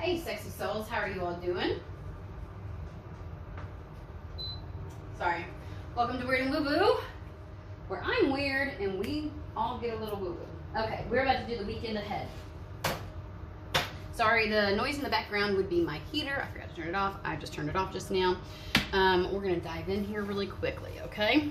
Hey, sexy souls, how are you all doing? Sorry. Welcome to Weird and Woo Woo, where I'm weird and we all get a little woo woo. Okay, we're about to do the weekend ahead. Sorry, the noise in the background would be my heater. I forgot to turn it off. I just turned it off just now. We're gonna dive in here really quickly, okay?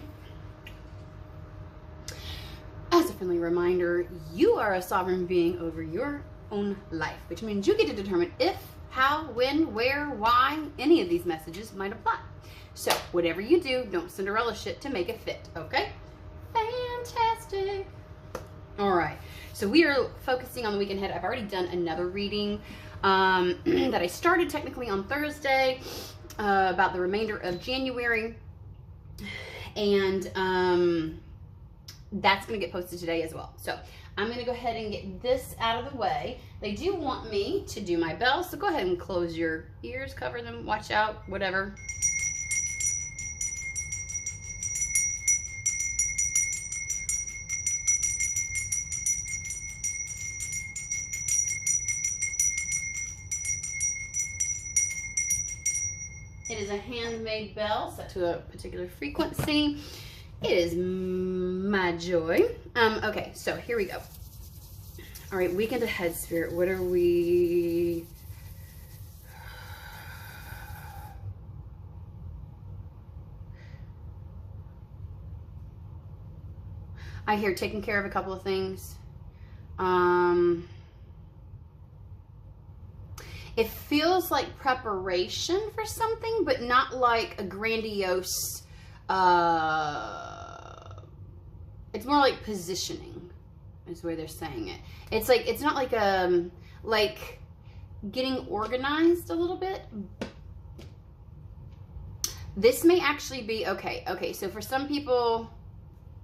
As a friendly reminder, you are a sovereign being over your own life, which means you get to determine if, how, when, where, why any of these messages might apply. So whatever you do, don't Cinderella shit to make it fit, okay? Fantastic. All right, so we are focusing on the weekend ahead. I've already done another reading that I started technically on Thursday about the remainder of January, and that's going to get posted today as well. So I'm going to go ahead and get this out of the way. They do want me to do my bell, so go ahead and close your ears, cover them, watch out, whatever. It is a handmade bell set to a particular frequency. It is my joy. Okay, so here we go. All right, weekend ahead, Spirit. What are we? I hear taking care of a couple of things. It feels like preparation for something, but not like a grandiose, it's more like positioning is the way they're saying it. It's like, it's not like, like getting organized a little bit. This may actually be, okay, so for some people,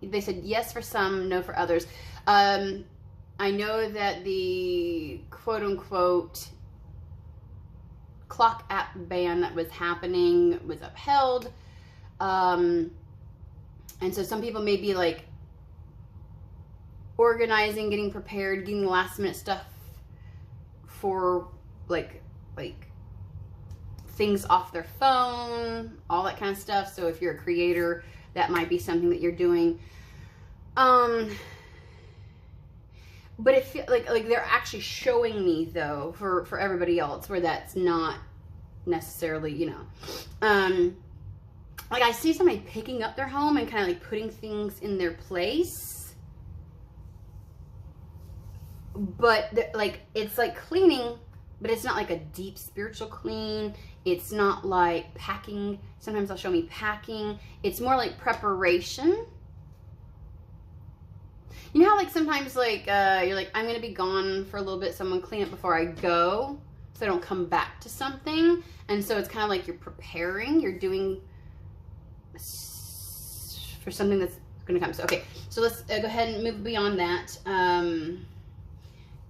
they said yes for some, no for others. I know that the quote-unquote clock app ban that was happening was upheld. And so some people may be like organizing, getting prepared, getting last minute stuff for like things off their phone, all that kind of stuff. So if you're a creator, that might be something that you're doing. But it feels like they're actually showing me though for everybody else where that's not necessarily, you know, like I see somebody picking up their home and kind of like putting things in their place, but like it's like cleaning, but it's not like a deep spiritual clean. It's not like packing. Sometimes they'll show me packing. It's more like preparation. You know how like sometimes like you're like, I'm gonna be gone for a little bit, so I'm gonna clean up before I go so I don't come back to something. And so it's kind of like you're preparing, you're doing for something that's gonna come. So okay, so let's go ahead and move beyond that.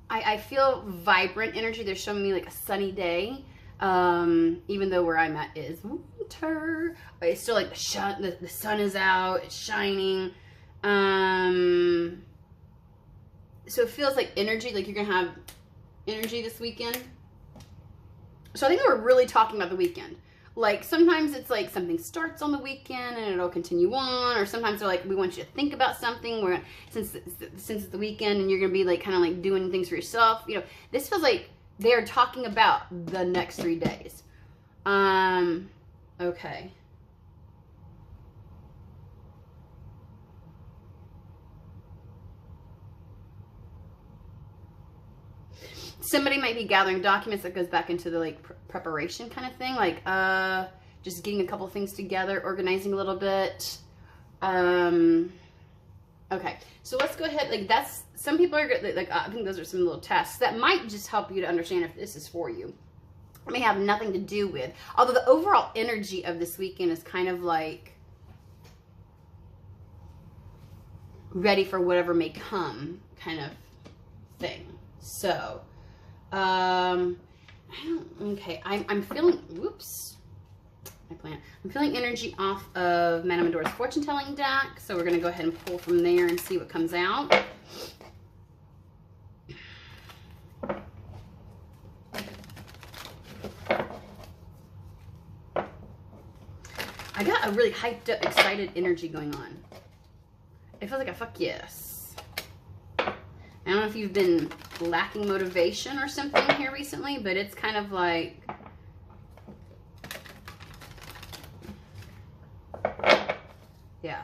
I feel vibrant energy. They're showing me like a sunny day, even though where I'm at is winter. It's still like the sun is out, it's shining. So it feels like energy, like you're gonna have energy this weekend. So I think we're really talking about the weekend. Like sometimes it's like something starts on the weekend and it'll continue on, or sometimes they're like, we want you to think about something where since it's the weekend and you're gonna be like kind of like doing things for yourself. You know, this feels like they are talking about the next 3 days. Okay. Somebody might be gathering documents. That goes back into the like preparation kind of thing, like just getting a couple things together, organizing a little bit. Okay, so let's go ahead. Like that's, some people are like, I think those are some little tests that might just help you to understand if this is for you. It may have nothing to do with, although the overall energy of this weekend is kind of like ready for whatever may come kind of thing. So I'm feeling, whoops, my plant. I'm feeling energy off of Madame Adore's fortune telling deck. So we're going to go ahead and pull from there and see what comes out. I got a really hyped up, excited energy going on. It feels like a fuck yes. I don't know if you've been lacking motivation or something here recently, but it's kind of like, yeah.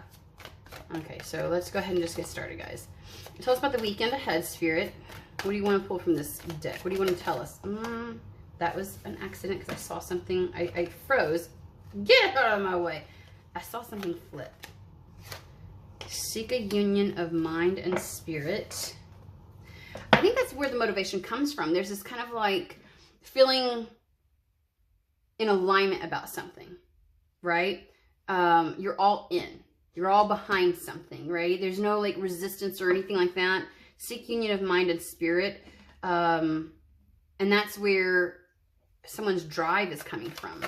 Okay, so let's go ahead and just get started, guys. Tell us about the weekend ahead, Spirit. What do you want to pull from this deck? What do you want to tell us? That was an accident because I saw something. I froze. Get out of my way. I saw something flip. Seek a union of mind and spirit. I think that's where the motivation comes from. There's this kind of like feeling in alignment about something, right? You're all in. You're all behind something, right? There's no like resistance or anything like that. Seek union of mind and spirit. And that's where someone's drive is coming from.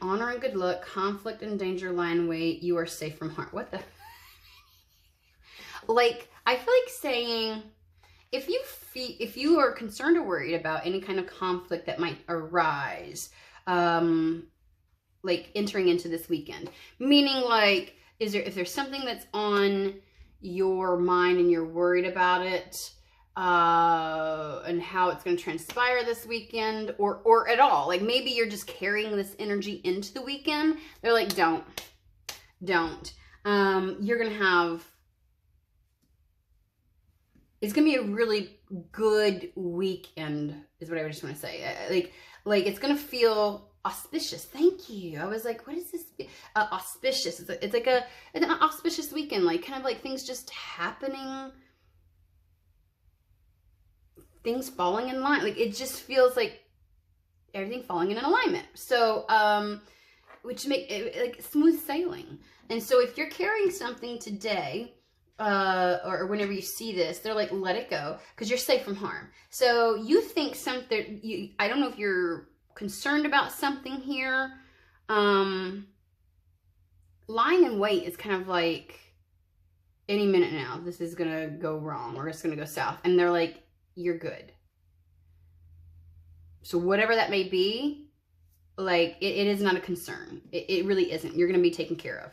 Honor and good luck, conflict and danger lie in wait, you are safe from harm. What the? Like, I feel like saying, if you are concerned or worried about any kind of conflict that might arise, like entering into this weekend, meaning like, if there's something that's on your mind and you're worried about it, and how it's going to transpire this weekend, or at all, like maybe you're just carrying this energy into the weekend, they're like, don't. You're going to have, it's going to be a really good weekend, is what I just want to say. Like it's going to feel auspicious. Thank you. I was like, what is this? Auspicious. It's like an auspicious weekend, like kind of like things just happening, things falling in line. Like it just feels like everything falling in an alignment. So, which make it like smooth sailing. And so if you're carrying something today, or whenever you see this, they're like, let it go, because you're safe from harm. So you think something, I don't know if you're concerned about something here. Lying in wait is kind of like, any minute now, this is gonna go wrong, or it's gonna go south. And they're like, you're good. So whatever that may be, like, it is not a concern. It really isn't. You're gonna be taken care of.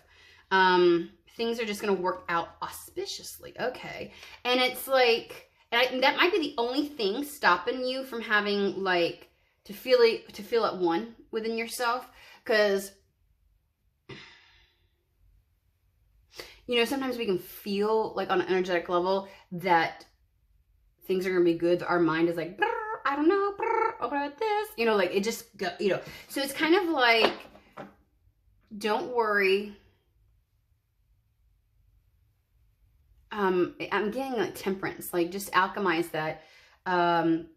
Things are just gonna work out auspiciously. Okay. And it's like, that might be the only thing stopping you from having, like, to feel at one within yourself. Because, you know, sometimes we can feel like on an energetic level that things are going to be good. Our mind is like, I don't know, what about this? You know, like it just, you know. So it's kind of like, don't worry. I'm getting like temperance, like just alchemize that.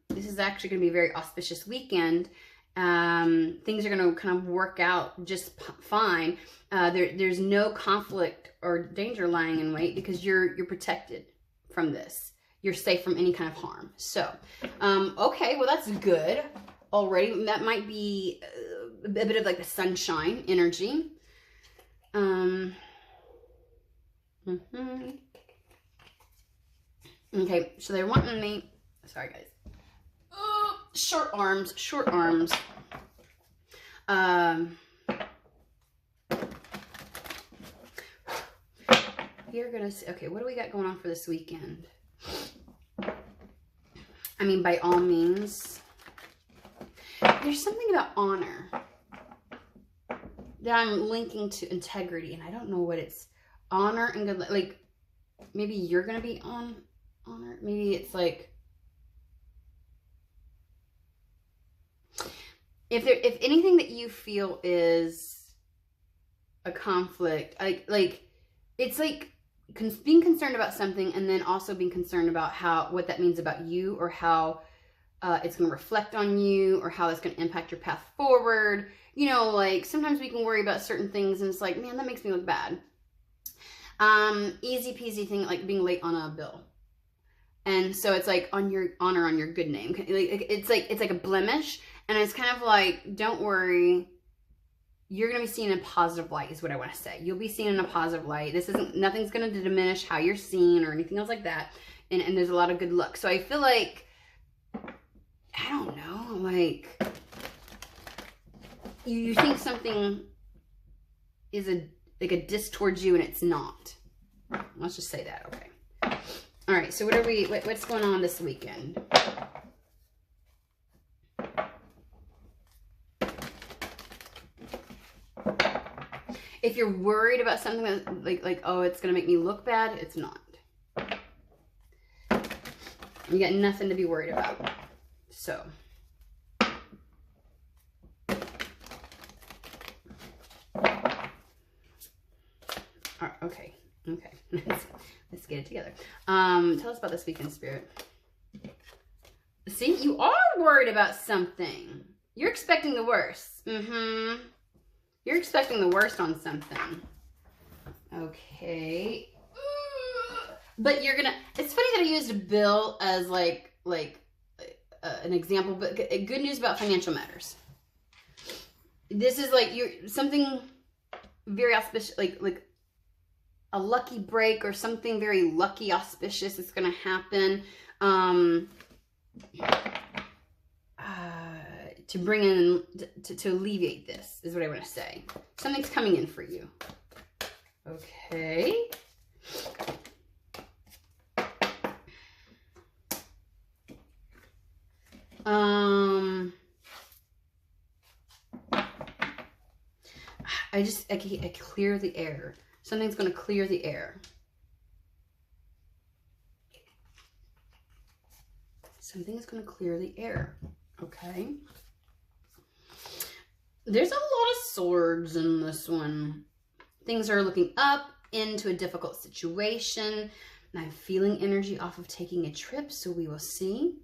This is actually going to be a very auspicious weekend. Things are going to kind of work out just fine. There's no conflict or danger lying in wait, because you're protected from this. You're safe from any kind of harm. So, okay, well that's good already. That might be a bit of like the sunshine energy. Okay, so they're wanting me, sorry guys. Short arms. You're gonna see, okay, what do we got going on for this weekend? I mean, by all means, there's something about honor that I'm linking to integrity, and I don't know what it's. Honor and good, like maybe you're gonna be on honor. Maybe it's like, if anything that you feel is a conflict, like it's like being concerned about something, and then also being concerned about what that means about you, or how it's going to reflect on you, or how it's going to impact your path forward. You know, like sometimes we can worry about certain things and it's like, man, that makes me look bad. Easy peasy thing, like being late on a bill. And so it's like on your honor, on your good name. It's like a blemish, and it's kind of like, don't worry. You're going to be seen in a positive light is what I want to say. You'll be seen in a positive light. Nothing's going to diminish how you're seen or anything else like that. And there's a lot of good luck. So I feel like, I don't know, like, you think something is like a diss towards you and it's not. Let's just say that, okay. All right, so what's going on this weekend? If you're worried about something that like oh, it's gonna make me look bad, it's not. You got nothing to be worried about. So okay. Let's get it together. Tell us about this weekend, Spirit. See, you are worried about something. You're expecting the worst. You're expecting the worst on something. Okay. But you're gonna, it's funny that I used a bill as like an example, but good news about financial matters. This is like something very auspicious, like a lucky break or something very lucky, auspicious is gonna happen. To bring in, to alleviate this is what I want to say. Something's coming in for you. Okay. I clear the air. Something's going to clear the air. Something is going to clear the air. Okay. There's a lot of swords in this one. Things are looking up into a difficult situation. I'm feeling energy off of taking a trip, so we will see.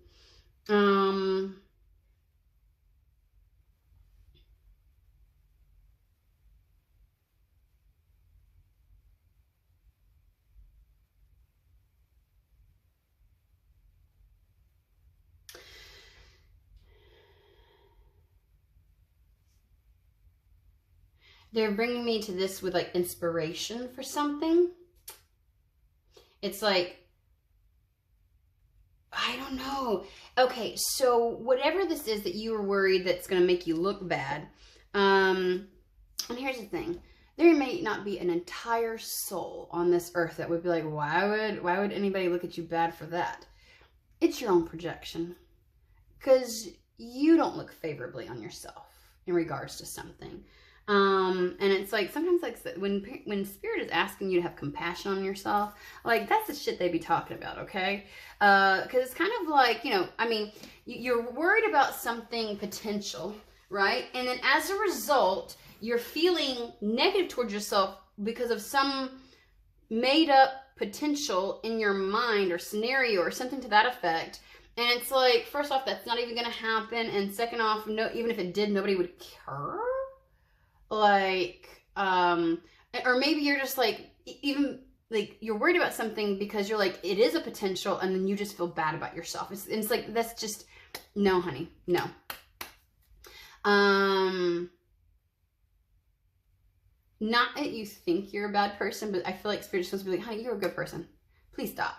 They're bringing me to this with like inspiration for something. It's like, I don't know. Okay, so whatever this is that you were worried that's going to make you look bad. And here's the thing. There may not be an entire soul on this earth that would be like, why would anybody look at you bad for that? It's your own projection. Because you don't look favorably on yourself in regards to something. And it's like, sometimes like when Spirit is asking you to have compassion on yourself, like that's the shit they be talking about, okay? Cause it's kind of like, you know, I mean, you're worried about something potential, right? And then as a result, you're feeling negative towards yourself because of some made up potential in your mind or scenario or something to that effect. And it's like, first off, that's not even going to happen. And second off, no, even if it did, nobody would care. Like, or maybe you're just like, even like you're worried about something because you're like, it is a potential, and then you just feel bad about yourself. It's like, that's just, no, honey, no. Not that you think you're a bad person, but I feel like Spirit just wants to be like, honey, you're a good person. Please stop.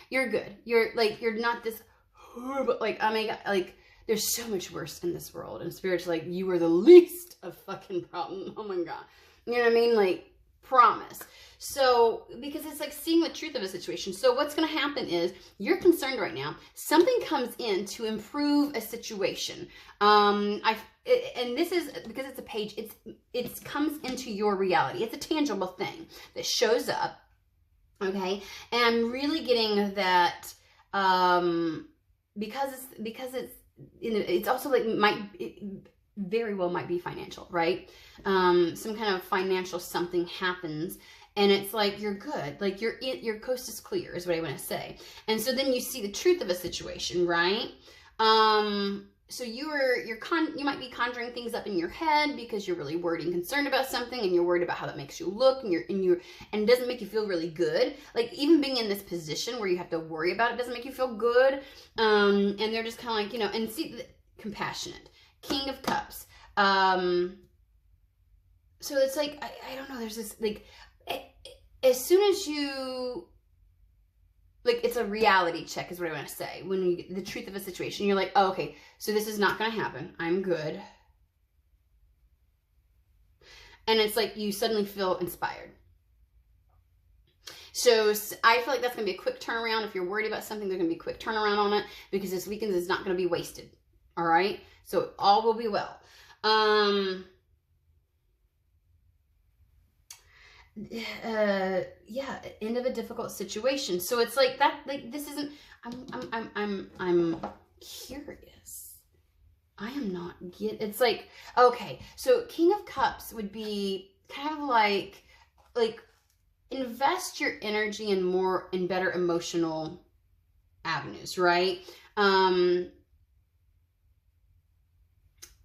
You're good. You're like, you're not this horrible, like, oh my God, like, there's so much worse in this world. And Spirit's like, you are the least of fucking problem. Oh my God. You know what I mean? Like, promise. So, because it's like seeing the truth of a situation. So what's going to happen is you're concerned right now. Something comes in to improve a situation. And this is because it's a page. It comes into your reality. It's a tangible thing that shows up. Okay. And I'm really getting that, because it's, you know, it's also like very well might be financial, right? Some kind of financial something happens, and it's like you're good, like your coast is clear, is what I want to say. And so then you see the truth of a situation, right? So you might be conjuring things up in your head because you're really worried and concerned about something, and you're worried about how that makes you look, and it doesn't make you feel really good. Like even being in this position where you have to worry about it doesn't make you feel good. And they're just kind of like, you know, and see, compassionate, King of Cups. So it's like, I don't know, there's this, like, as soon as you, like, it's a reality check is what I want to say. When you get the truth of a situation, you're like, oh, okay, so this is not going to happen. I'm good. and it's like you suddenly feel inspired. So I feel like that's going to be a quick turnaround. If you're worried about something, there's going to be a quick turnaround on it, because this weekend is not going to be wasted. All right? So all will be well. Yeah, end of a difficult situation. So it's like that, like, this isn't, I'm curious. I am not it's like, okay, so King of Cups would be kind of like invest your energy in better emotional avenues, right?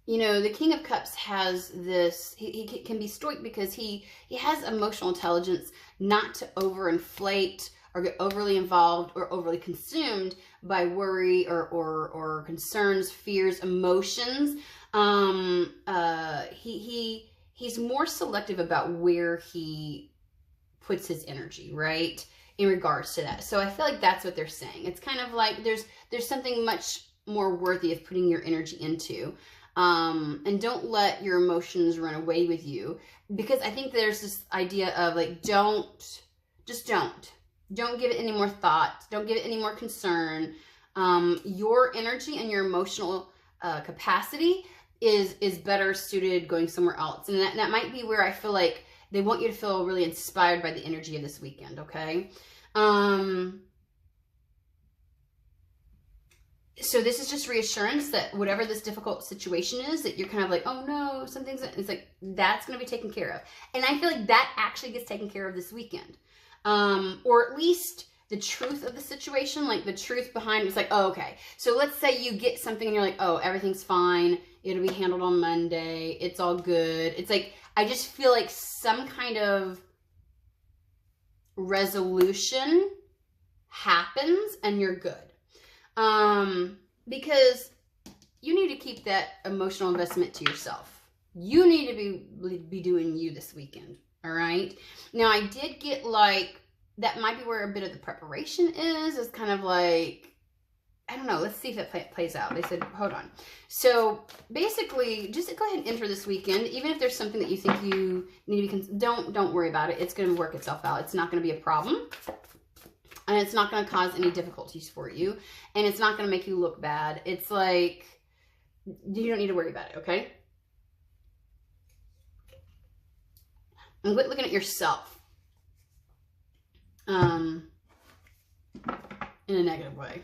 You know, the King of Cups has this, he can be stoic because he has emotional intelligence not to overinflate or get overly involved or overly consumed by worry or concerns, fears, emotions. He's more selective about where he puts his energy, right, in regards to that. So I feel like that's what they're saying. It's kind of like there's something much more worthy of putting your energy into. And don't let your emotions run away with you, because I think there's this idea of like, don't give it any more thought. Don't give it any more concern. Your energy and your emotional capacity is better suited going somewhere else. And that might be where I feel like they want you to feel really inspired by the energy of this weekend, okay? So this is just reassurance that whatever this difficult situation is, that you're kind of like, oh no, it's like, that's going to be taken care of. And I feel like that actually gets taken care of this weekend. Or at least the truth of the situation, like the truth behind it's like, oh, okay. So let's say you get something and you're like, oh, everything's fine. It'll be handled on Monday. It's all good. It's like, I just feel like some kind of resolution happens and you're good. Because you need to keep that emotional investment to yourself. You need to be doing you this weekend. All right. Now I did get like, that might be where a bit of the preparation is. It's kind of like, I don't know. Let's see if it plays out. They said, hold on. So basically, just go ahead and enter this weekend. Even if there's something that you think you need to be, don't worry about it. It's going to work itself out. It's not going to be a problem. And it's not going to cause any difficulties for you. And it's not going to make you look bad. It's like, you don't need to worry about it, okay? And quit looking at yourself in a negative way.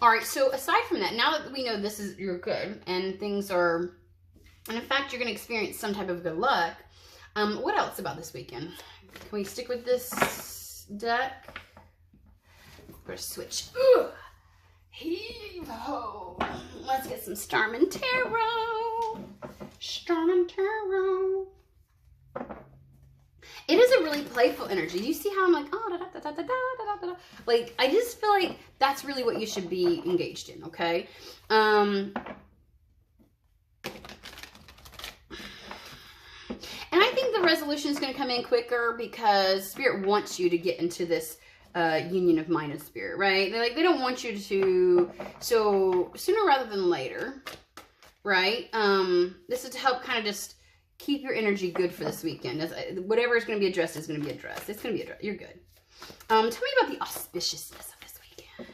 All right, so aside from that, now that we know you're good and things are, and in fact, you're going to experience some type of good luck, what else about this weekend? Can we stick with this deck? We're switch. Ooh. Heave ho. Let's get some Starman Tarot. Starman Tarot. It is a really playful energy. You see how I'm like, oh, da, da, da, da, da, da, da, da. Like, I just feel like that's really what you should be engaged in, okay? And I think the resolution is going to come in quicker because Spirit wants you to get into this union of mind and spirit, right? They don't want you to, so sooner rather than later, right? This is to help kind of just keep your energy good for this weekend. Whatever is going to be addressed is going to be addressed. It's going to be addressed. You're good. Tell me about the auspiciousness of this weekend.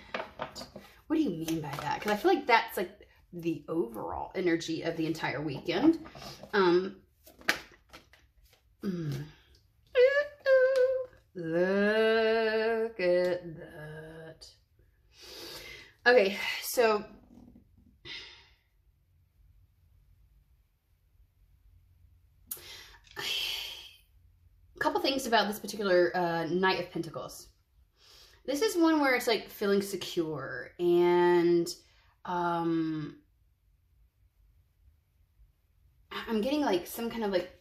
What do you mean by that? Because I feel like that's like the overall energy of the entire weekend. Look at that. Okay, so a couple things about this particular Knight of Pentacles. This is one where it's like feeling secure and I'm getting like some kind of like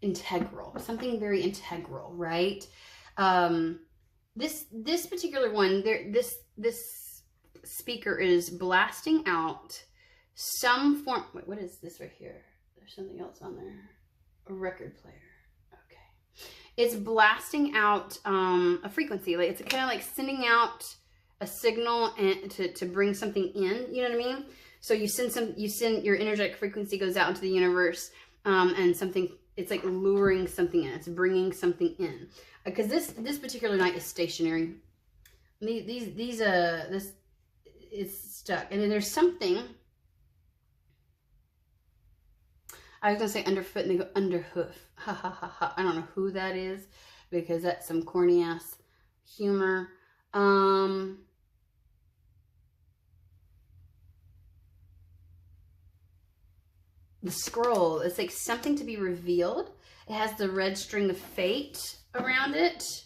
integral, something very integral, right? This particular one, this speaker is blasting out some form. Wait, what is this right here? There's something else on there. A record player. Okay, it's blasting out a frequency. Like it's kind of like sending out a signal and to bring something in. You know what I mean? So you send your energetic frequency goes out into the universe. And something, it's like luring something in. It's bringing something in. Because this particular knight is stationary. This is stuck. And then there's something, I was going to say underfoot, and they go underhoof. Ha ha ha ha. I don't know who that is, because that's some corny ass humor. The scroll, it's like something to be revealed. It has the red string of fate around it,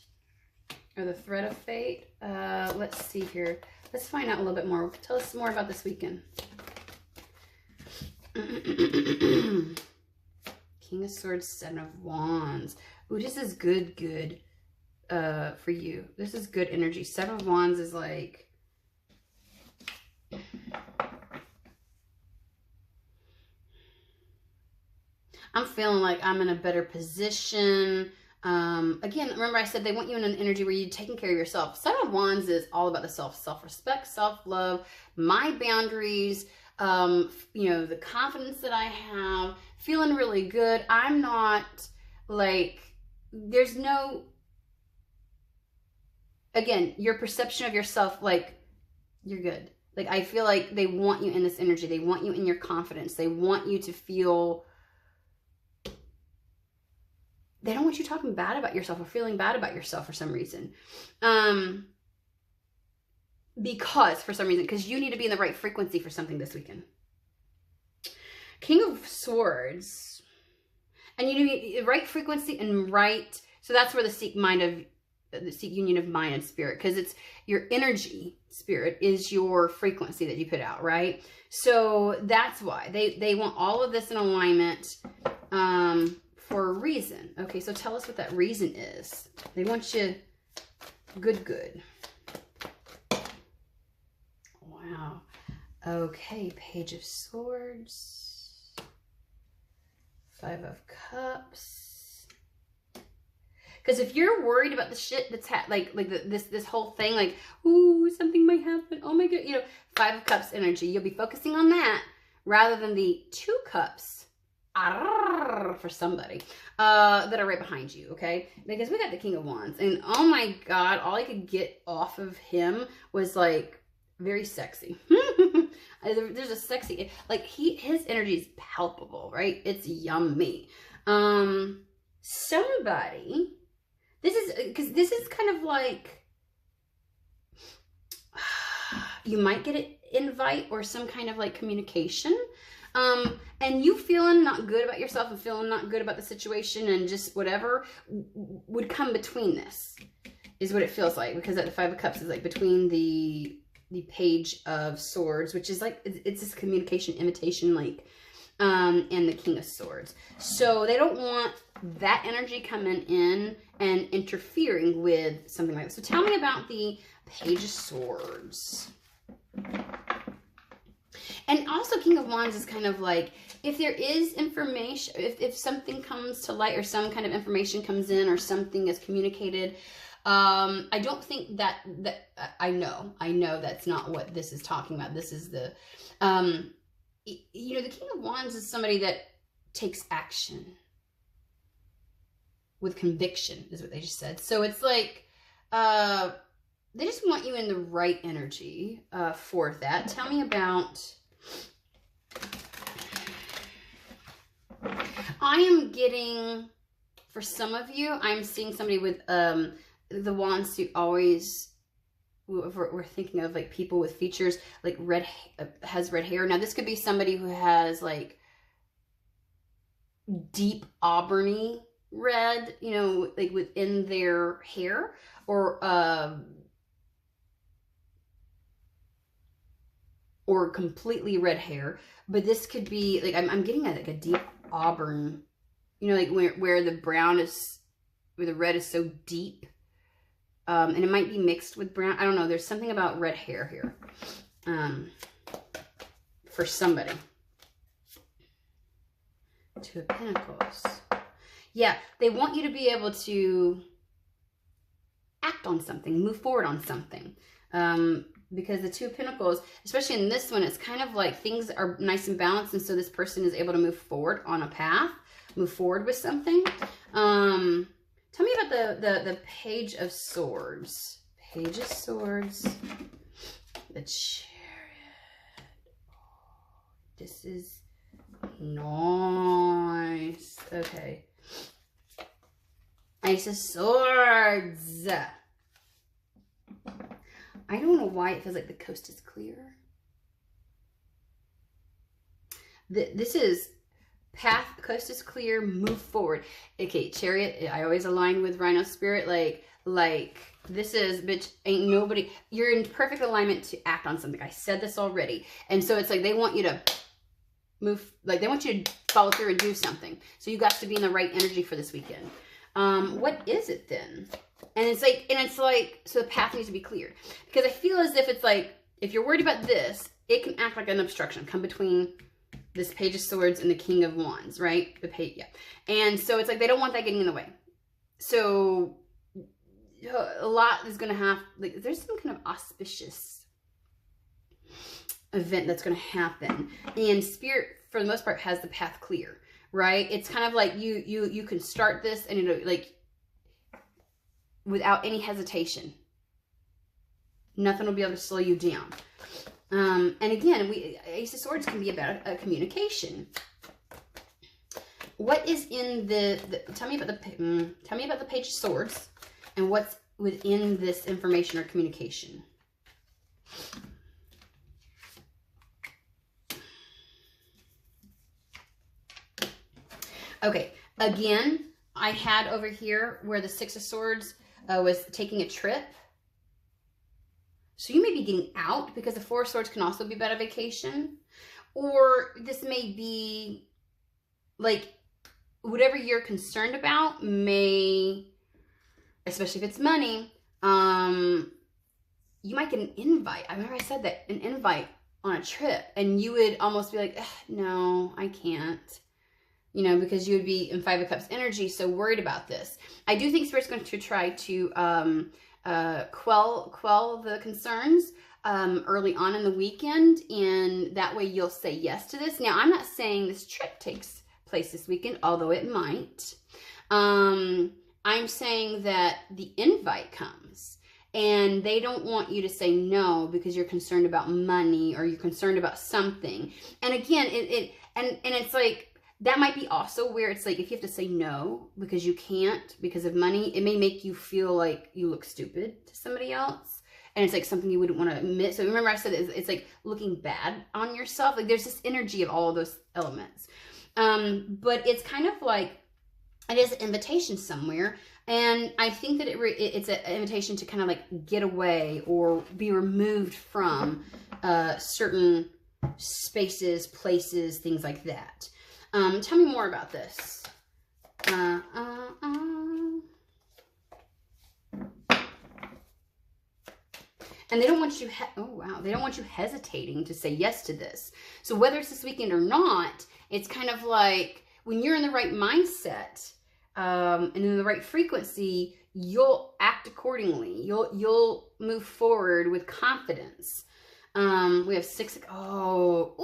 or the thread of fate. Let's see here. Let's find out a little bit more. Tell us more about this weekend. King of Swords, Seven of Wands. Ooh, this is good for you. This is good energy. Seven of Wands is like, I'm feeling like I'm in a better position. Again, remember I said they want you in an energy where you're taking care of yourself. Seven of Wands is all about the self-respect, self-love, my boundaries, you know, the confidence that I have, feeling really good. I'm not like, there's no, again, your perception of yourself, like, you're good. Like, I feel like they want you in this energy. They want you in your confidence. They want you to feel, they don't want you talking bad about yourself or feeling bad about yourself for some reason. Because you need to be in the right frequency for something this weekend. King of Swords. And you need the right frequency and right, so that's where the seek union of mind and spirit, because it's your energy, spirit is your frequency that you put out, right? So that's why they want all of this in alignment, for a reason. Okay, so tell us what that reason is. They want you good. Wow. Okay, Page of Swords. Five of Cups. Because if you're worried about the shit that's this whole thing, like, ooh, something might happen. Oh my God, you know, Five of Cups energy. You'll be focusing on that rather than the Two Cups for somebody that are right behind you, okay? Because we got the King of Wands, and oh my God, all I could get off of him was like very sexy. There's a sexy, like his energy is palpable, right? It's yummy. Somebody, this is kind of like, you might get an invite or some kind of like communication. And you feeling not good about yourself and feeling not good about the situation and just whatever would come between this, is what it feels like, because the Five of Cups is like between the Page of Swords, which is like, it's this communication, imitation, like, and the King of Swords. So they don't want that energy coming in and interfering with something like that. So tell me about the Page of Swords. And also King of Wands is kind of like, if there is information, if something comes to light or some kind of information comes in or something is communicated, I don't think that I know that's not what this is talking about. This is the, you know, the King of Wands is somebody that takes action with conviction, is what they just said. So it's like, they just want you in the right energy for that. Tell me about, I am getting, for some of you, I'm seeing somebody with the wand suit always, we're thinking of like people with features like has red hair. Now this could be somebody who has like deep auburny red, you know, like within their hair, or completely red hair. But this could be like, I'm getting like a deep auburn, you know, like where the brown is, where the red is so deep. And it might be mixed with brown. I don't know. There's something about red hair here. For somebody. Two of Pentacles. Yeah, they want you to be able to act on something, move forward on something. Because the Two of Pentacles, especially in this one, it's kind of like things are nice and balanced, and so this person is able to move forward on a path. move forward with something. Tell me about the Page of Swords. Page of Swords. The Chariot. Oh, this is nice. Okay. Ace of Swords. I don't know why it feels like the coast is clear. This is path, coast is clear, move forward. Okay, Chariot, I always align with Rhino Spirit. Like this is, bitch, ain't nobody, you're in perfect alignment to act on something. I said this already. And so it's like they want you to move, like they want you to follow through and do something. So you got to be in the right energy for this weekend. What is it then? And it's like, so the path needs to be cleared. Because I feel as if it's like, if you're worried about this, it can act like an obstruction, come between this Page of Swords and the King of Wands, right? The page, yeah. And so it's like, they don't want that getting in the way. So a lot is going to have, like, there's some kind of auspicious event that's going to happen. And Spirit, for the most part, has the path clear, right? It's kind of like you can start this and it'll, like, without any hesitation. Nothing will be able to slow you down. And again, Ace of Swords can be about a communication. What is in tell me about the Page of Swords and what's within this information or communication. Okay, again, I had over here where the Six of Swords was taking a trip. So you may be getting out, because the Four of Swords can also be about a vacation. Or this may be like whatever you're concerned about may, especially if it's money, you might get an invite. I remember I said that, an invite on a trip, and you would almost be like, no, I can't. You know, because you would be in Five of Cups energy, so worried about this. I do think Spirit's going to try to quell the concerns early on in the weekend, and that way you'll say yes to this. Now, I'm not saying this trip takes place this weekend, although it might. I'm saying that the invite comes, and they don't want you to say no because you're concerned about money or you're concerned about something. And again, and it's like, that might be also where it's like, if you have to say no because you can't because of money, it may make you feel like you look stupid to somebody else. And it's like something you wouldn't want to admit. So remember I said it's like looking bad on yourself. Like there's this energy of all of those elements. But it's kind of like, it is an invitation somewhere. And I think that it's an invitation to kind of like get away or be removed from certain spaces, places, things like that. Tell me more about this. And they don't want you, they don't want you hesitating to say yes to this. So whether it's this weekend or not, it's kind of like when you're in the right mindset and in the right frequency, you'll act accordingly. You'll move forward with confidence. We have six. Oh,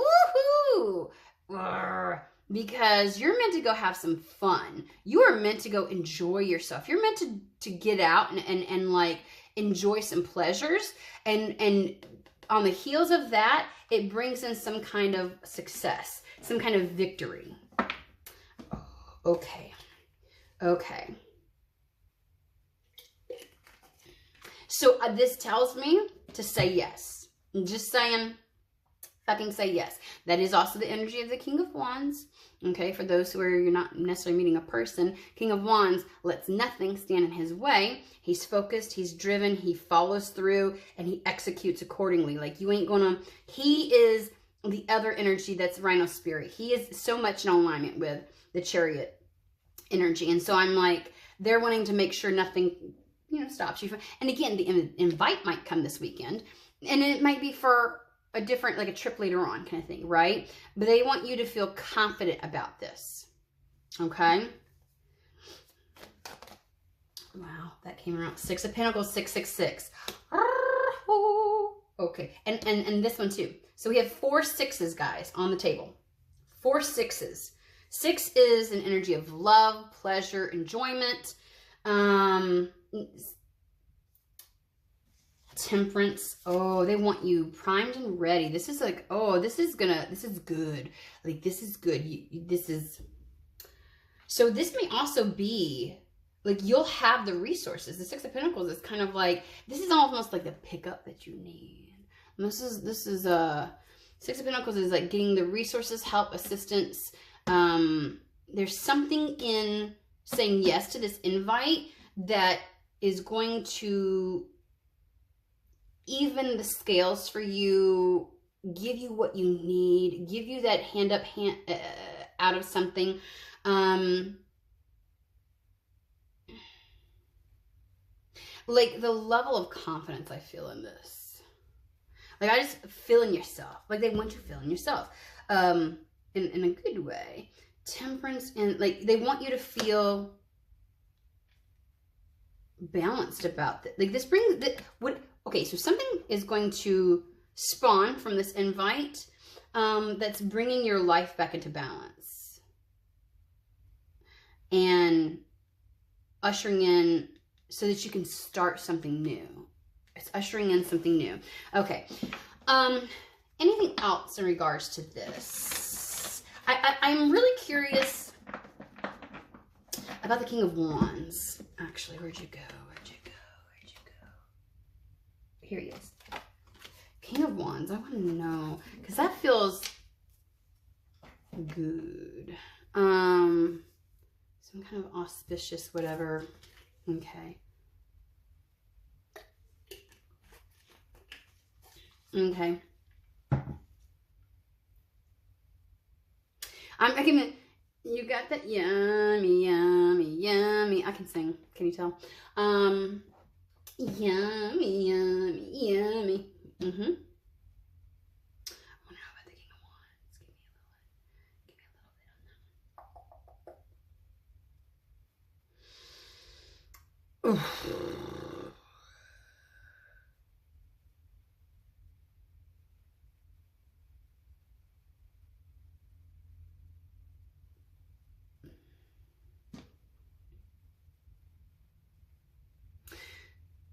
woohoo! Because you're meant to go have some fun. You are meant to go enjoy yourself. You're meant to get out and like enjoy some pleasures. And on the heels of that, it brings in some kind of success, some kind of victory. Okay. Okay. So this tells me to say yes. I'm just saying, fucking say yes. That is also the energy of the King of Wands. Okay, for those who are, you're not necessarily meeting a person, King of Wands lets nothing stand in his way. He's focused, he's driven, he follows through, and he executes accordingly. Like you ain't gonna, he is the other energy that's Rhino Spirit. He is so much in alignment with the Chariot energy. And so I'm like, they're wanting to make sure nothing, stops you from, and again, the invite might come this weekend, and it might be for a different, like a trip later on kind of thing, right? But they want you to feel confident about this, okay? Wow, that came around. Six of Pentacles, 666. Okay, and this one too. So we have 4 6s, guys, on the table. 4 6s. 6 is an energy of love, pleasure, enjoyment. Temperance. Oh, they want you primed and ready. This is like, oh, this is good. Like, this is good. So this may also be like, you'll have the resources. The 6 of Pentacles is kind of like, this is almost like the pickup that you need. And this is 6 of Pentacles is like getting the resources, help, assistance. There's something in saying yes to this invite that is going to even the scales for you, give you what you need, give you that hand up, hand out of something. Like the level of confidence I feel in this. Like, I just feel in yourself. Like, they want you to feel in yourself. In a good way. Temperance, and like, they want you to feel balanced about it. Like, this brings, okay, so something is going to spawn from this invite that's bringing your life back into balance. And ushering in so that you can start something new. It's ushering in something new. Okay. Anything else in regards to this? I'm really curious about the King of Wands. Actually, where'd you go? Here he is. King of Wands. I want to know, because that feels good. Some kind of auspicious whatever. Okay. Okay. I can, you got that yummy, yummy, yummy. I can sing. Can you tell? Yummy, yummy, yummy. I wonder how about the King of Wands. Give me a little bit on that one. Oof.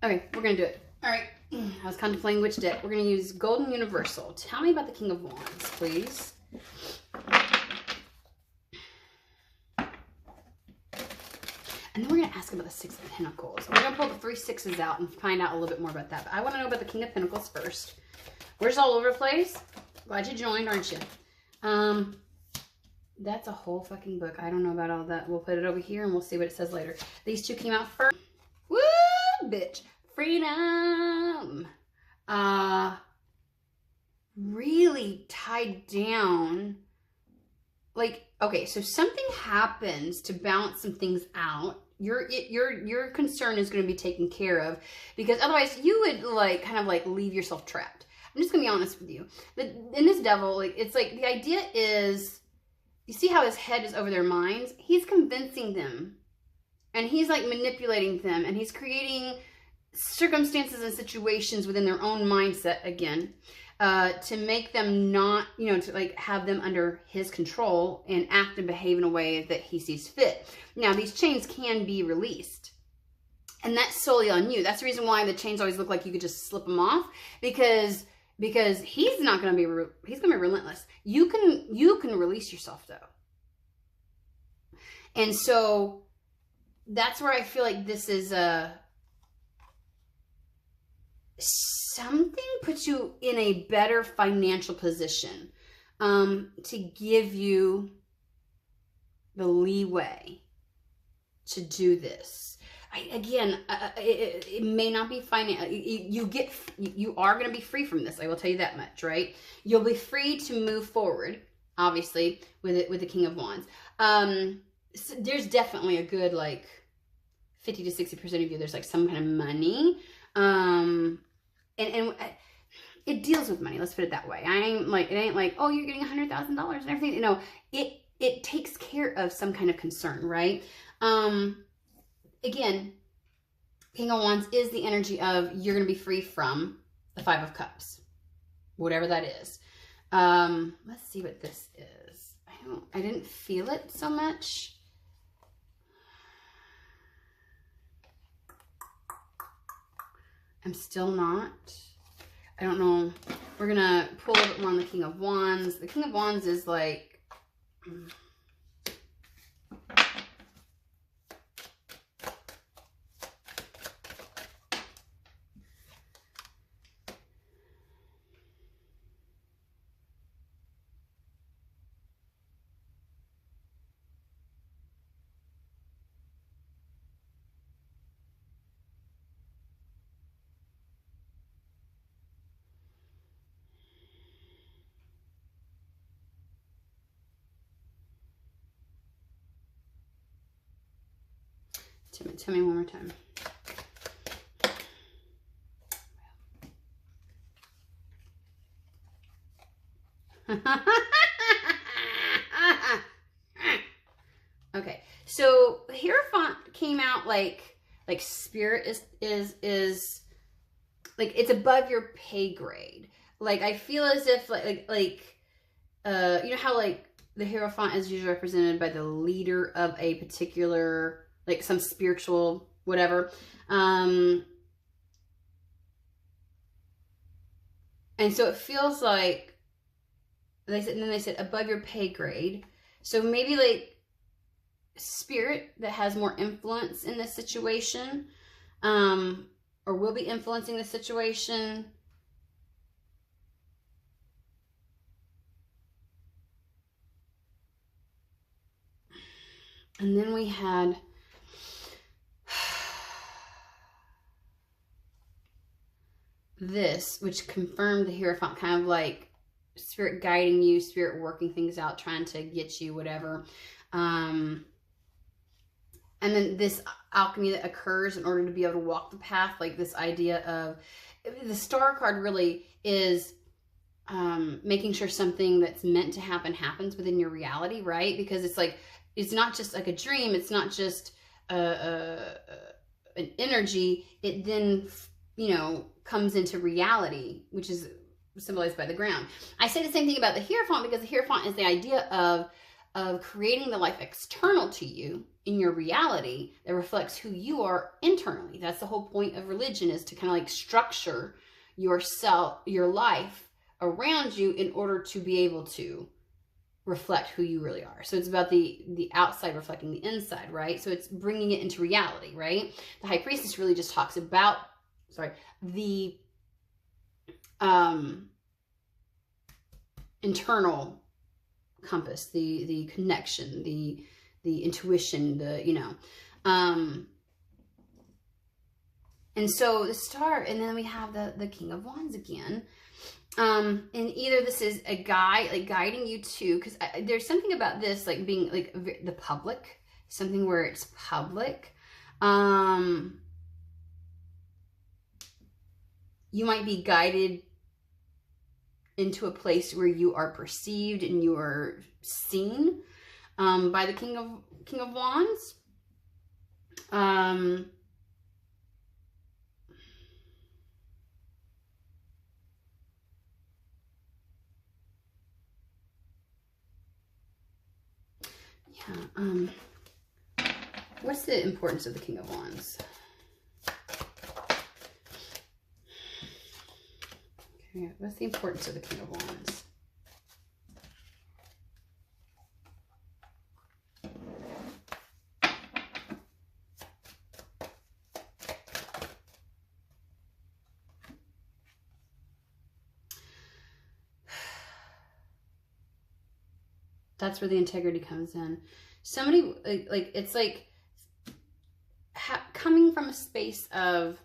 Okay, we're going to do it. All right. I was contemplating which deck. We're going to use Golden Universal. Tell me about the King of Wands, please. And then we're going to ask about the 6 of Pentacles. We're going to pull the 3 6s out and find out a little bit more about that. But I want to know about the King of Pentacles first. We're just all over the place. Glad you joined, aren't you? That's a whole fucking book. I don't know about all that. We'll put it over here and we'll see what it says later. These two came out first. Woo, bitch. Freedom. Really tied down. Like, okay, so something happens to balance some things out. Your concern is going to be taken care of, because otherwise you would like kind of like leave yourself trapped. I'm just going to be honest with you. In this devil, like, it's like the idea is, you see how his head is over their minds? He's convincing them. And he's like manipulating them, and he's creating circumstances and situations within their own mindset again, to make them not, you know, to like have them under his control and act and behave in a way that he sees fit. Now, these chains can be released, and that's solely on you. That's the reason why the chains always look like you could just slip them off, because he's not going to be, he's going to be relentless. You can release yourself though. And so that's where I feel like this is something puts you in a better financial position, to give you the leeway to do this. It may not be you are going to be free from this. I will tell you that much, right? You'll be free to move forward, obviously, with the King of Wands. So there's definitely a good, like, 50 to 60% of you, there's like some kind of money. And it deals with money. Let's put it that way. It ain't like, oh, you're getting $100,000 and everything. You know, it takes care of some kind of concern, right? Again, King of Wands is the energy of, you're going to be free from the 5 of Cups, whatever that is. Let's see what this is. I I didn't feel it so much. I'm still not. I don't know. We're going to pull a bit more on the King of Wands. The King of Wands is like... Tell me one more time. Okay, so Hierophant came out like spirit is like it's above your pay grade. Like I feel as if you know how like the Hierophant is usually represented by the leader of a particular, like some spiritual whatever. And so it feels like they said, and then they said above your pay grade. So maybe like spirit that has more influence in this situation, or will be influencing the situation. And then we had this, which confirmed the Hierophant, kind of like spirit guiding you, spirit working things out, trying to get you, whatever. And then this alchemy that occurs in order to be able to walk the path, like this idea of the Star card really is making sure something that's meant to happen happens within your reality, right? Because it's like, it's not just like a dream. It's not just an energy. It then, you know, comes into reality, which is symbolized by the ground. I say the same thing about the Hierophant because the Hierophant is the idea of creating the life external to you in your reality that reflects who you are internally. That's the whole point of religion, is to kind of like structure yourself, your life around you in order to be able to reflect who you really are. So it's about the outside reflecting the inside, right? So it's bringing it into reality, right? The High Priestess really just talks about, the internal compass, the connection, the intuition, you know. And so the Star, and then we have the King of Wands again. And either this is a guide, like guiding you to, because there's something about this, like being like the public, something where it's public. You might be guided into a place where you are perceived and you are seen by the King of Wands. What's the importance of the King of Wands? Okay, what's the importance of the King of Wands? That's where the integrity comes in. Somebody, like it's like coming from a space of,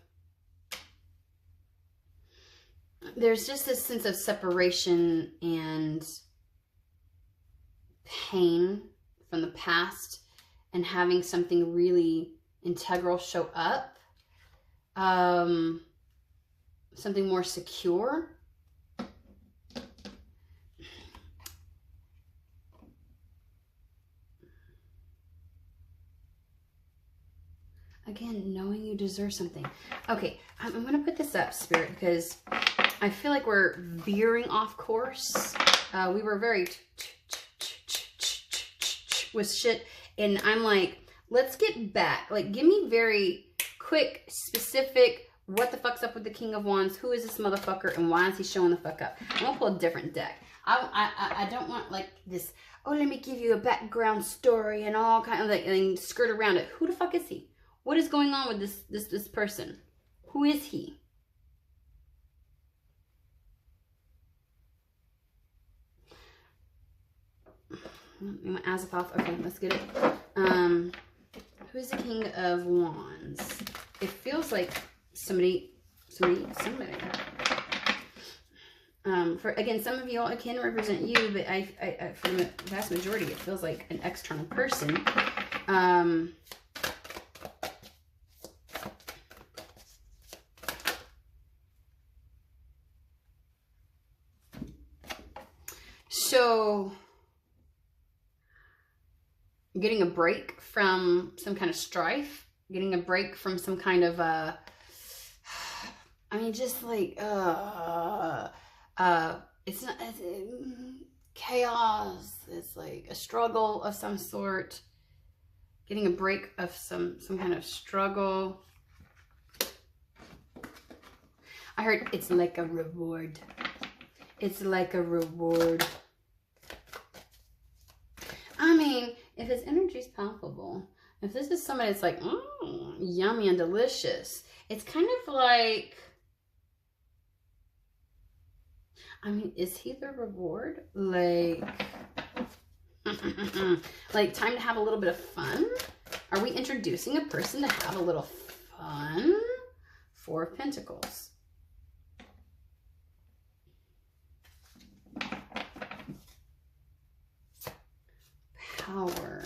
there's just this sense of separation and pain from the past, and having something really integral show up, something more secure. Again, knowing you deserve something. Okay, I'm going to put this up, Spirit, because I feel like we're veering off course. We were very with shit. And I'm like, let's get back. Like, give me very quick, specific, what the fuck's up with the King of Wands? Who is this motherfucker? And why is he showing the fuck up? I'm gonna pull a different deck. I don't want like this, oh, let me give you a background story and all kind of like, and skirt around it. Who the fuck is he? What is going on with this person? Who is he? Azathoth. Okay, let's get it. Who is the King of Wands? It feels like somebody. For again, some of y'all, it can represent you, but I for the vast majority, it feels like an external person. So, getting a break from some kind of strife, getting a break from some kind of, I mean, just like, it's not, chaos. It's like a struggle of some sort. Getting a break of some kind of struggle. I heard it's like a reward. It's like a reward. I mean, if his energy is palpable, if this is somebody that's like, yummy and delicious, it's kind of like, I mean, is he the reward? Like, like time to have a little bit of fun? Are we introducing a person to have a little fun? Four of Pentacles. Power.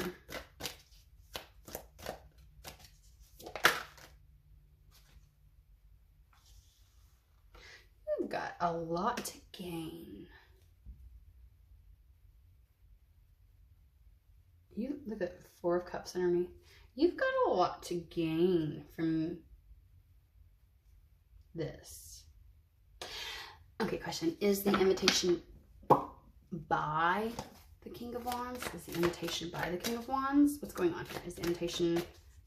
You've got a lot to gain. You look at Four of Cups underneath. You've got a lot to gain from this. Okay, question. Is the invitation by the King of Wands? Is the invitation by the King of Wands? What's going on here? Is the invitation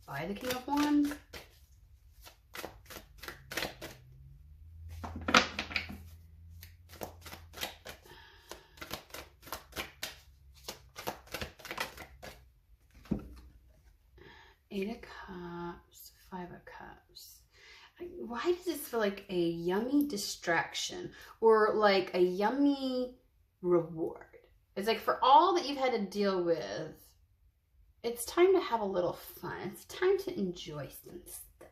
by the King of Wands? Eight of Cups, Five of Cups. Why does this feel like a yummy distraction or like a yummy reward? It's like for all that you've had to deal with, it's time to have a little fun. It's time to enjoy some stuff.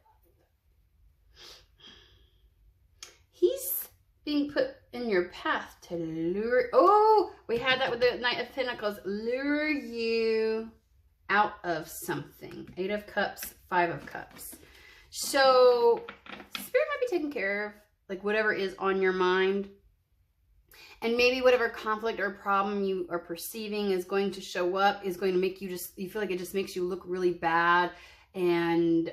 He's being put in your path to lure. Oh, we had that with the Knight of Pentacles. Lure you out of something. Eight of Cups, Five of Cups. So Spirit might be taking care of like whatever is on your mind. And maybe whatever conflict or problem you are perceiving is going to show up, is going to make you you feel like it just makes you look really bad and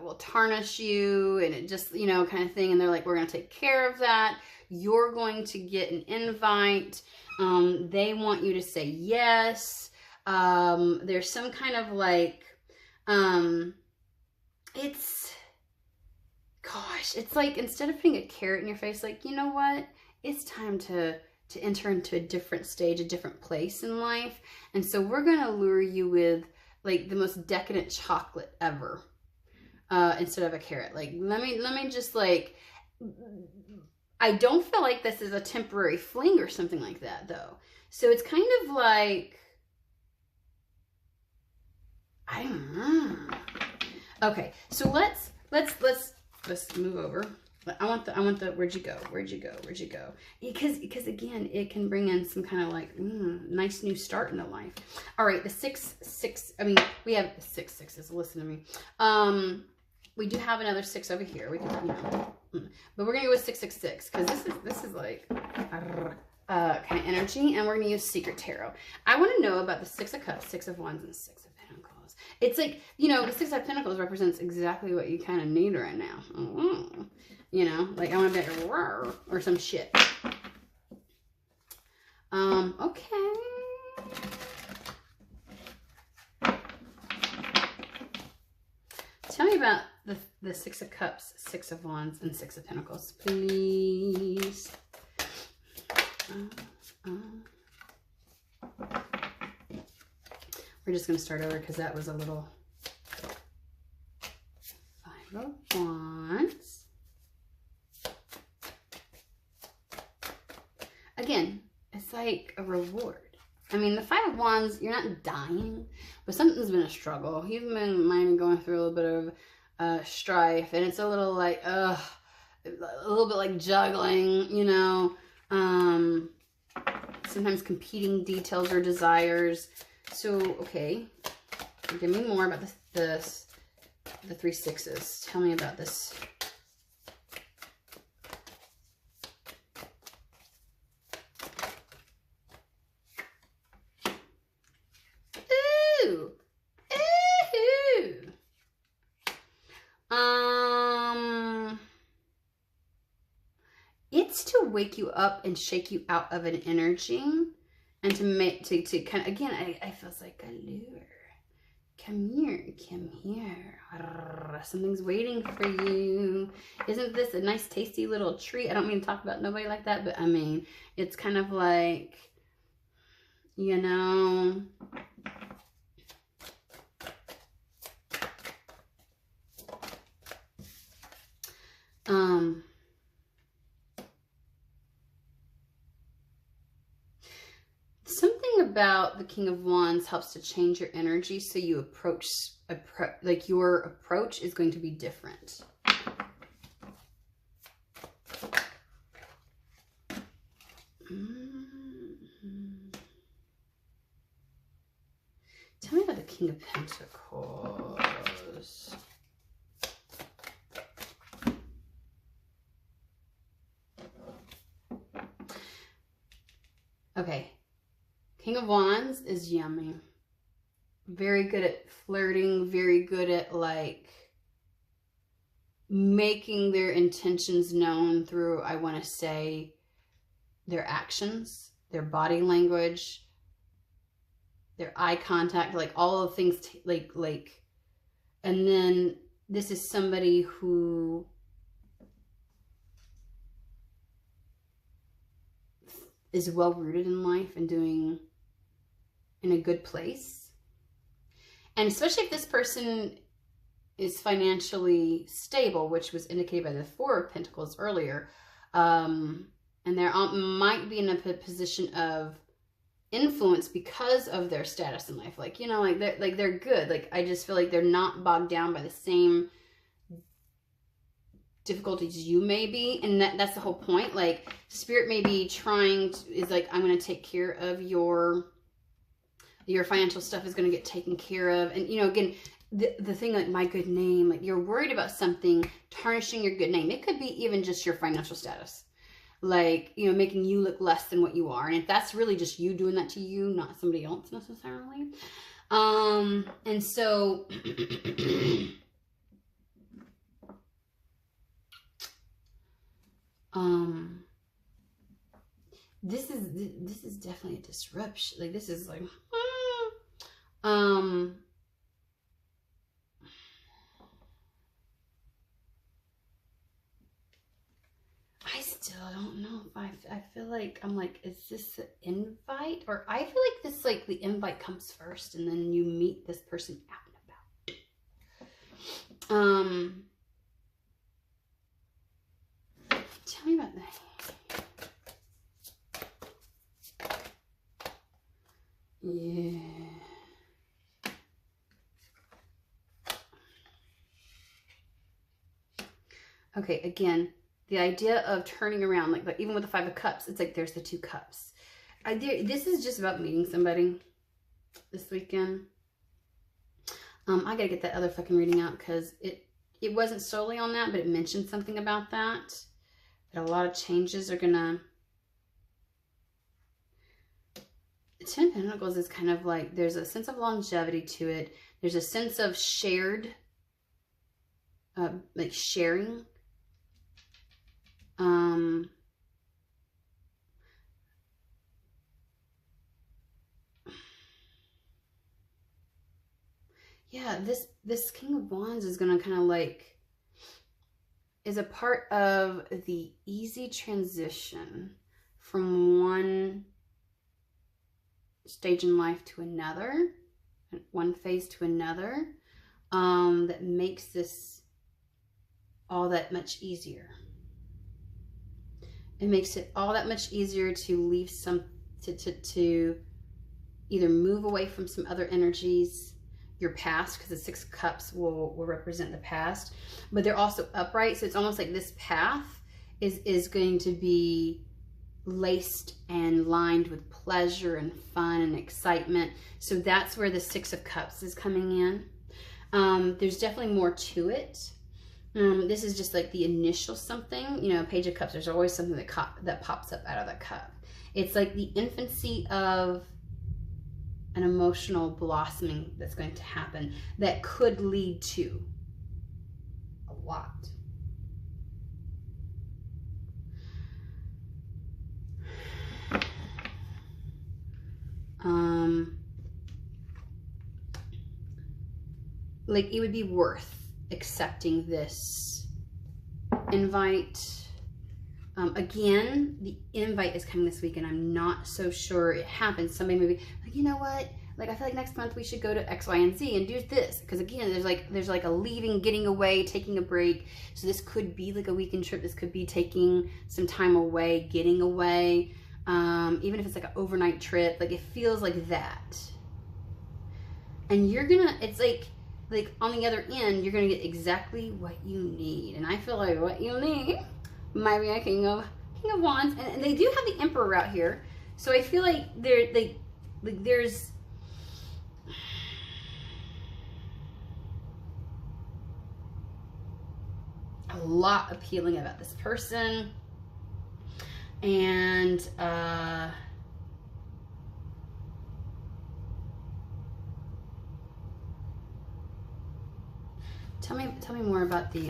will tarnish you and it just, you know, kind of thing. And they're like, we're going to take care of that. You're going to get an invite. They want you to say yes. There's some kind of like, it's like instead of putting a carrot in your face, like, you know what? It's time to enter into a different stage, a different place in life. And so we're going to lure you with like the most decadent chocolate ever, instead of a carrot. Like, let me just like, I don't feel like this is a temporary fling or something like that though. So it's kind of like, I don't know. Okay. So let's move over. I want the, where'd you go? Because again, it can bring in some kind of like, nice new start in the life. All right. The 6, I mean, we have 6 sixes. Listen to me. We do have another 6 over here. We can, you know, but we're going to go with 666 because this is like, kind of energy. And we're going to use Secret Tarot. I want to know about the 6 of Cups, 6 of Wands, and 6 of Pentacles. It's like, you know, the 6 of Pentacles represents exactly what you kind of need right now. You know, like I want to be like, roar, or some shit. Okay. about the Six of Cups, Six of Wands, and Six of Pentacles, please. We're just going to start over because that was a little. Five of Wands. Again, it's like a reward. I mean, the Five of Wands, you're not dying, but something's been a struggle. You've been maybe going through a little bit of strife, and it's a little like, a little bit like juggling, you know, sometimes competing details or desires. So, okay, give me more about the three sixes. Tell me about this. Ooh. Ooh. It's to wake you up and shake you out of an energy, and to kind of, again, I feel like a lure. Come here. Something's waiting for you. Isn't this a nice, tasty little treat? I don't mean to talk about nobody like that, but I mean, it's kind of like, you know, something about the King of Wands helps to change your energy, so you like your approach is going to be different. Tell me about the King of Pentacles. Okay. King of Wands is yummy. Very good at flirting, very good at like making their intentions known through, I want to say, their actions, their body language, their eye contact, like all of the things, like, and then this is somebody who is well rooted in life and doing in a good place. And especially if this person is financially stable, which was indicated by the Four of Pentacles earlier, and they might be in a position of influence because of their status in life. Like, you know, like they're good. Like, I just feel like they're not bogged down by the same difficulties you may be, and that's the whole point. Like, Spirit may be trying to, is like, I'm going to take care of your financial stuff is going to get taken care of. And, you know, again, the thing, like, my good name, like, you're worried about something tarnishing your good name. It could be even just your financial status, like, you know, making you look less than what you are. And if that's really just you doing that to you, not somebody else necessarily. And so this is definitely a disruption. Like, this is like, I still don't know if I feel like, I'm like, is this an invite? Or I feel like this, like, the invite comes first and then you meet this person out and about. Tell me about that. Yeah. Okay, again, the idea of turning around, like even with the Five of Cups, it's like there's the Two Cups. This is just about meeting somebody this weekend. I gotta get that other fucking reading out because it wasn't solely on that, but it mentioned something about that. That a lot of changes are gonna. Ten of Pentacles is kind of like, there's a sense of longevity to it. There's a sense of shared, like sharing. yeah, this King of Wands is going to kind of like, is a part of the easy transition from one stage in life to another, one phase to another, that makes this all that much easier. It makes it all that much easier to leave some, to either move away from some other energies, your past, because the Six of Cups will represent the past, but they're also upright. So it's almost like this path is going to be laced and lined with pleasure and fun and excitement. So that's where the Six of Cups is coming in. There's definitely more to it. This is just like the initial something, you know, Page of Cups, there's always something that pops up out of that cup. It's like the infancy of an emotional blossoming that's going to happen that could lead to a lot. Like it would be worth accepting this invite. Again, the invite is coming this week and I'm not so sure it happens. Somebody may be like, you know what? Like, I feel like next month we should go to X, Y, and Z and do this. Because again, there's like a leaving, getting away, taking a break. So this could be like a weekend trip. This could be taking some time away, getting away. Even if it's like an overnight trip, like it feels like that. And you're gonna, it's like on the other end, you're gonna get exactly what you need. And I feel like what you need might be a King of Wands, and they do have the Emperor out here, so I feel like there's a lot appealing about this person, and tell me more about the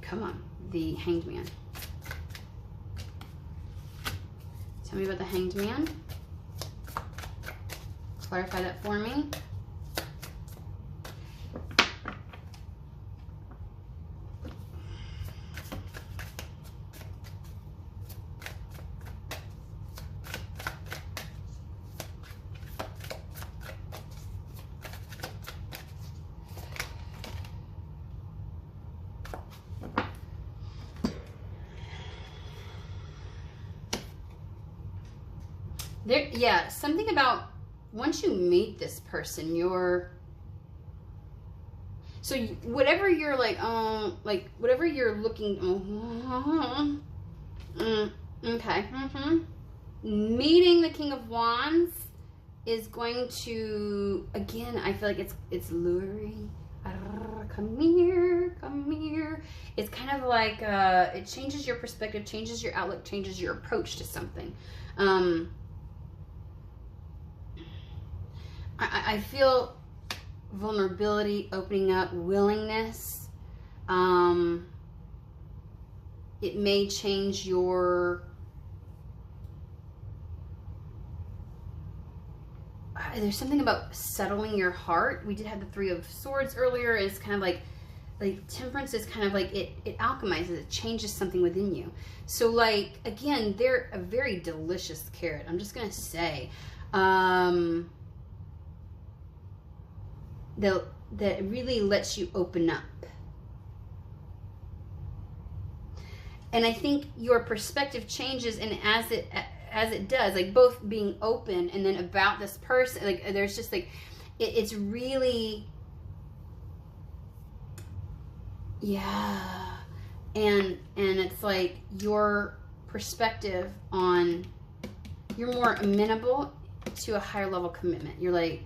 come on, the Hanged Man. Tell me about the Hanged Man. Clarify that for me. Yeah, something about once you meet this person, whatever you're like, whatever you're looking, okay, meeting the King of Wands is going to, again, I feel like it's luring. Come here, come here. It's kind of like, it changes your perspective, changes your outlook, changes your approach to something. I feel vulnerability, opening up, willingness. It may change your, there's something about settling your heart. We did have the Three of Swords earlier. It's kind of like Temperance is kind of like, it alchemizes, it changes something within you. So like, again, they're a very delicious carrot. I'm just going to say, that really lets you open up. And I think your perspective changes, and as it does, like both being open and then about this person, like there's just like, it's really, yeah. And it's like your perspective on, you're more amenable to a higher level commitment. You're like,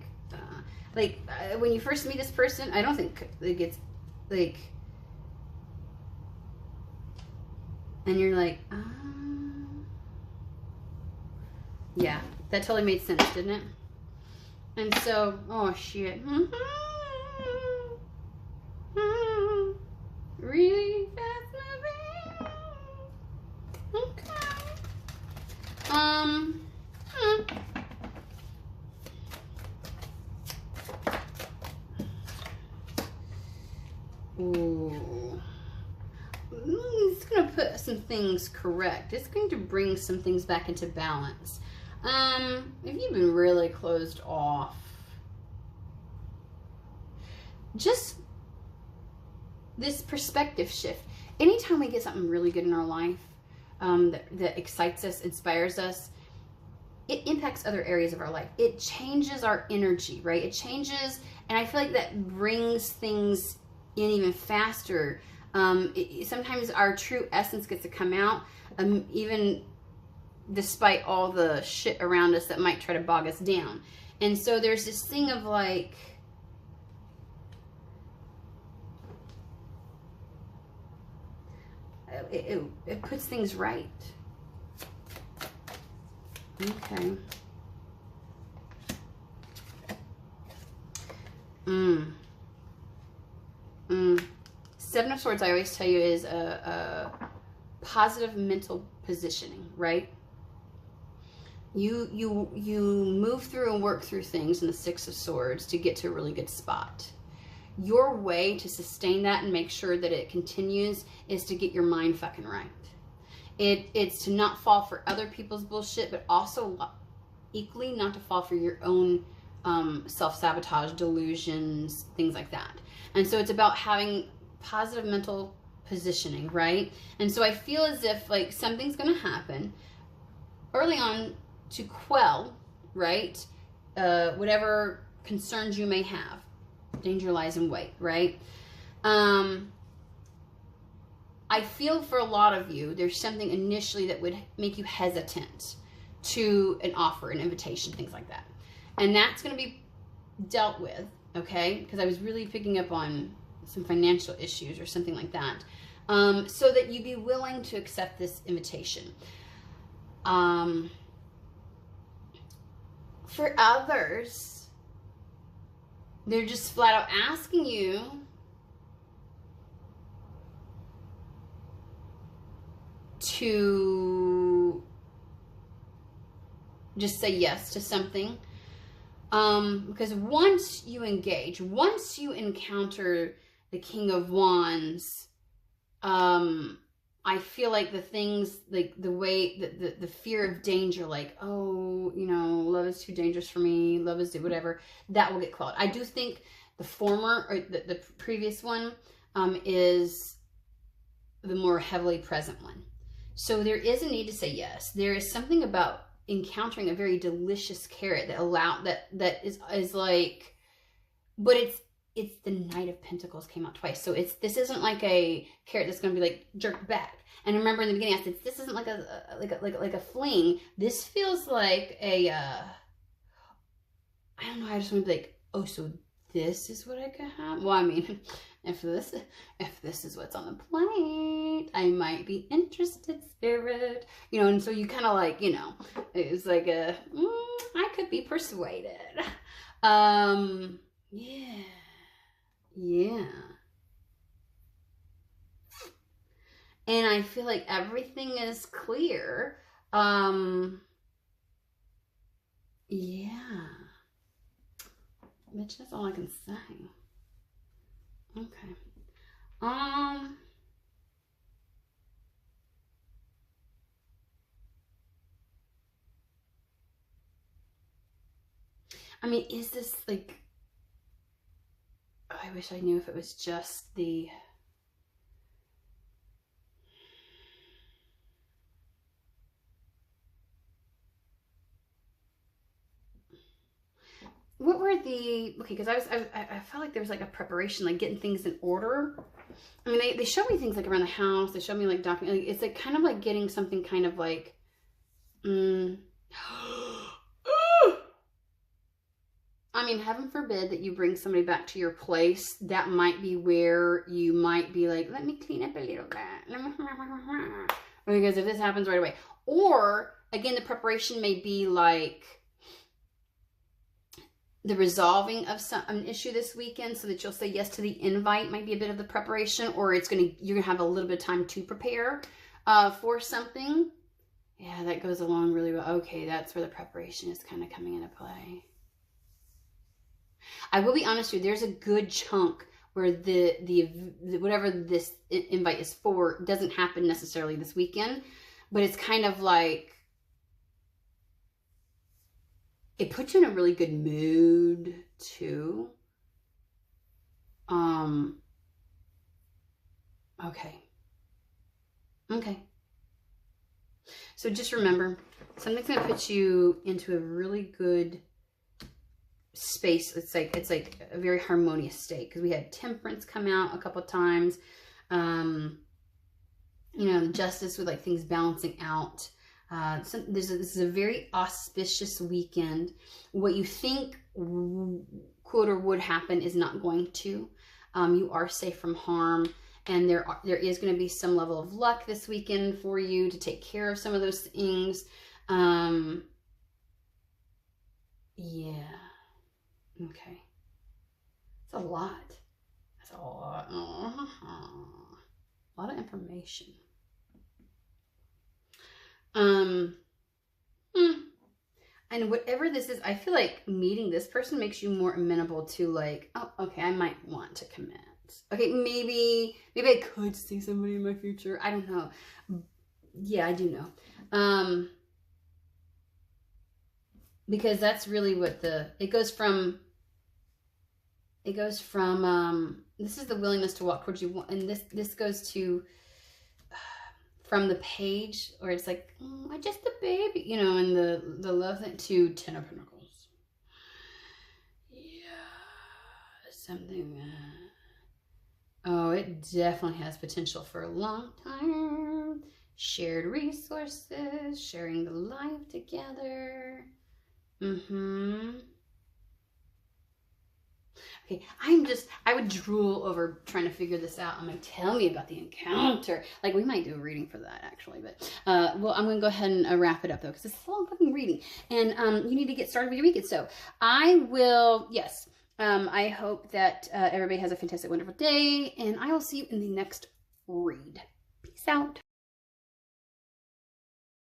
when you first meet this person, I don't think like it's like, and you're like, yeah, that totally made sense, didn't it? And so, oh shit, really fast moving, okay, put some things correct. It's going to bring some things back into balance. If you've been really closed off, just this perspective shift. Anytime we get something really good in our life, that excites us, inspires us, it impacts other areas of our life. It changes our energy, right? It changes, and I feel like that brings things in even faster. Sometimes our true essence gets to come out, even despite all the shit around us that might try to bog us down. And so there's this thing of like, it puts things right. Okay. Seven of Swords, I always tell you, is a positive mental positioning, right? You move through and work through things in the Six of Swords to get to a really good spot. Your way to sustain that and make sure that it continues is to get your mind fucking right. It's to not fall for other people's bullshit, but also equally not to fall for your own self-sabotage, delusions, things like that. And so it's about having positive mental positioning, right? And so I feel as if like something's going to happen early on to quell, right? Whatever concerns you may have. Danger lies in wait, right? I feel for a lot of you, there's something initially that would make you hesitant to an offer, an invitation, things like that. And that's going to be dealt with, okay? Because I was really picking up on some financial issues or something like that. So that you be willing to accept this invitation. For others, they're just flat out asking you to just say yes to something. Because once you engage, once you encounter the King of Wands, I feel like the things, like the way, the fear of danger, like, oh, you know, love is too dangerous for me, love is whatever, that will get quelled. I do think the former, or the previous one, is the more heavily present one. So there is a need to say yes. There is something about encountering a very delicious carrot that is like, but it's the Knight of Pentacles came out twice. So this isn't like a carrot that's going to be like jerked back. And remember in the beginning I said this isn't like a fling. This feels like a I don't know, I just want to be like, oh, so this is what I could have. Well, I mean, if this is what's on the plate, I might be interested, spirit. You know, and so you kind of like, you know, it was like I could be persuaded. Yeah. Yeah. And I feel like everything is clear. Yeah. Bitch, that's all I can say. Okay. I mean, is this like, I wish I knew if it was just the, what were the, okay, because I felt like there was like a preparation, like getting things in order. I mean, they showed me things like around the house. They showed me like document, like, it's like kind of like getting something kind of like, I mean, heaven forbid that you bring somebody back to your place. That might be where you might be like, let me clean up a little bit. Because if this happens right away. Or, again, the preparation may be like the resolving of an issue this weekend so that you'll say yes to the invite might be a bit of the preparation. Or you're going to have a little bit of time to prepare for something. Yeah, that goes along really well. Okay, that's where the preparation is kind of coming into play. I will be honest with you, there's a good chunk where the whatever this invite is for doesn't happen necessarily this weekend, but it's kind of like it puts you in a really good mood too. Okay. So just remember, something's going to put you into a really good space. It's like a very harmonious state, because we had Temperance come out a couple of times. You know, Justice with like things balancing out. This is a very auspicious weekend. What you think could or would happen is not going to. You are safe from harm, and there is going to be some level of luck this weekend for you to take care of some of those things. Yeah. Okay. It's a lot. That's a lot. A lot of information. And whatever this is, I feel like meeting this person makes you more amenable to like, oh, okay, I might want to commit. Okay, maybe I could see somebody in my future. I don't know. Yeah, I do know. Because that's really what it goes from, this is the willingness to walk towards you. And this goes to, from the Page, where it's like, I'm just a baby, you know, and the love thing, to Ten of Pentacles. Yeah, something. Oh, it definitely has potential for a long time. Shared resources, sharing the life together. Okay, I would drool over trying to figure this out. I'm like, tell me about the encounter. Like, we might do a reading for that, actually. But, well, I'm going to go ahead and wrap it up, though, because it's a long fucking reading. And you need to get started with your weekend. So I will, yes, I hope that everybody has a fantastic, wonderful day. And I will see you in the next read. Peace out.